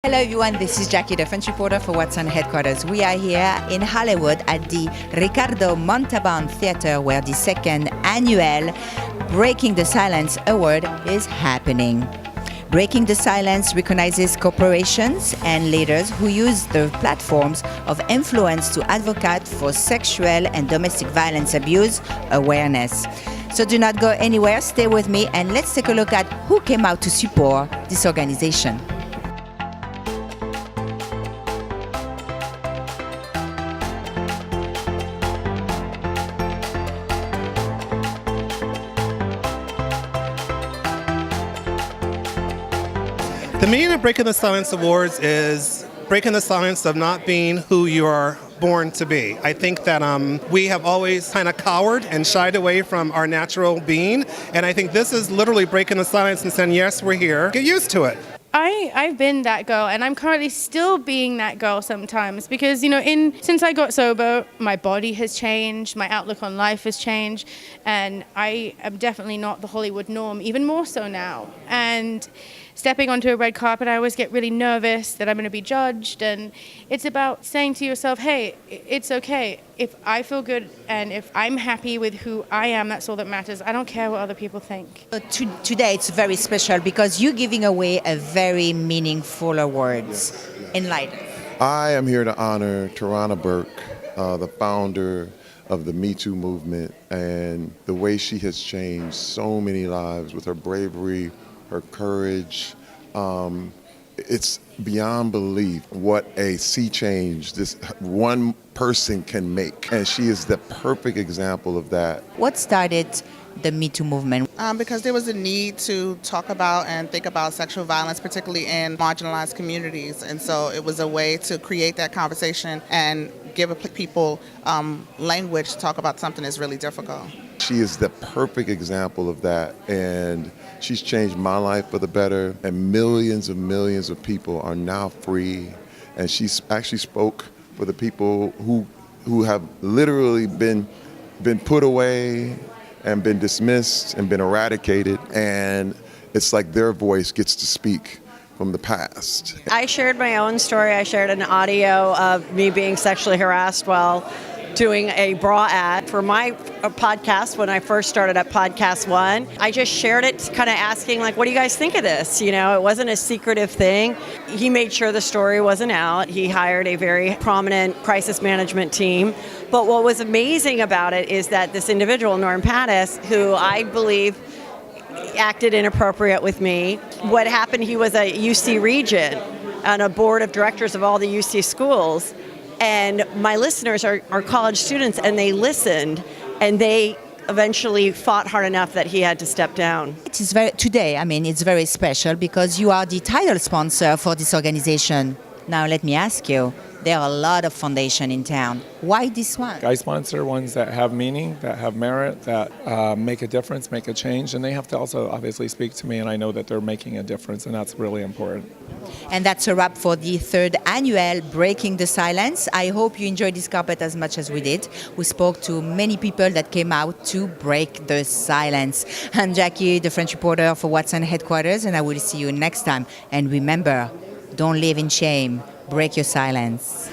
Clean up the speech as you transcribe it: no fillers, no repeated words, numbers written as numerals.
Hello everyone, this is Jackie, the French reporter for What's On Headquarters. We are here in Hollywood at the Ricardo Montalban Theater where the second annual Breaking the Silence Award is happening. Breaking the Silence recognizes corporations and leaders who use their platforms of influence to advocate for sexual and domestic violence abuse awareness. So do not go anywhere, stay with me, and let's take a look at who came out to support this organization. The meaning of Breaking the Silence Awards is breaking the silence of not being who you are born to be. I think that we have always kind of cowered and shied away from our natural being, and I think this is literally breaking the silence and saying, yes, we're here. Get used to it. I've been that girl, and I'm currently still being that girl sometimes because, since I got sober, my body has changed, my outlook on life has changed, and I am definitely not the Hollywood norm, even more so now. And stepping onto a red carpet, I always get really nervous that I'm going to be judged, and it's about saying to yourself, hey, it's okay. If I feel good and if I'm happy with who I am, that's all that matters. I don't care what other people think. Today it's very special because you're giving away a very meaningful awards. Enlighten. I am here to honor Tarana Burke, the founder of the Me Too movement, and the way she has changed so many lives with her bravery, her courage. It's beyond belief what a sea change this one person can make. And she is the perfect example of that. What started the Me Too movement? Because there was a need to talk about and think about sexual violence, particularly in marginalized communities. And so it was a way to create that conversation and give people language to talk about something that's really difficult. She is the perfect example of that, and she's changed my life for the better, and millions of people are now free. And she's actually spoke for the people who have literally been put away and been dismissed and been eradicated, and it's like their voice gets to speak from the past. I shared my own story. I shared an audio of me being sexually harassed while doing a bra ad for my podcast when I first started at Podcast One. I just shared it, kind of asking, what do you guys think of this? It wasn't a secretive thing. He made sure the story wasn't out. He hired a very prominent crisis management team. But what was amazing about it is that this individual, Norm Pattis, who I believe acted inappropriate with me, what happened, he was a UC regent on a board of directors of all the UC schools. And my listeners are college students, and they listened, and they eventually fought hard enough that he had to step down. It's very special because you are the title sponsor for this organization. Now let me ask you, there are a lot of foundations in town. Why this one? I sponsor ones that have meaning, that have merit, that make a difference, make a change, and they have to also obviously speak to me, and I know that they're making a difference, and that's really important. And that's a wrap for the third annual Breaking the Silence. I hope you enjoyed this carpet as much as we did. We spoke to many people that came out to break the silence. I'm Jackie, the French reporter for What's On Headquarters, and I will see you next time. And remember, don't live in shame. Break your silence.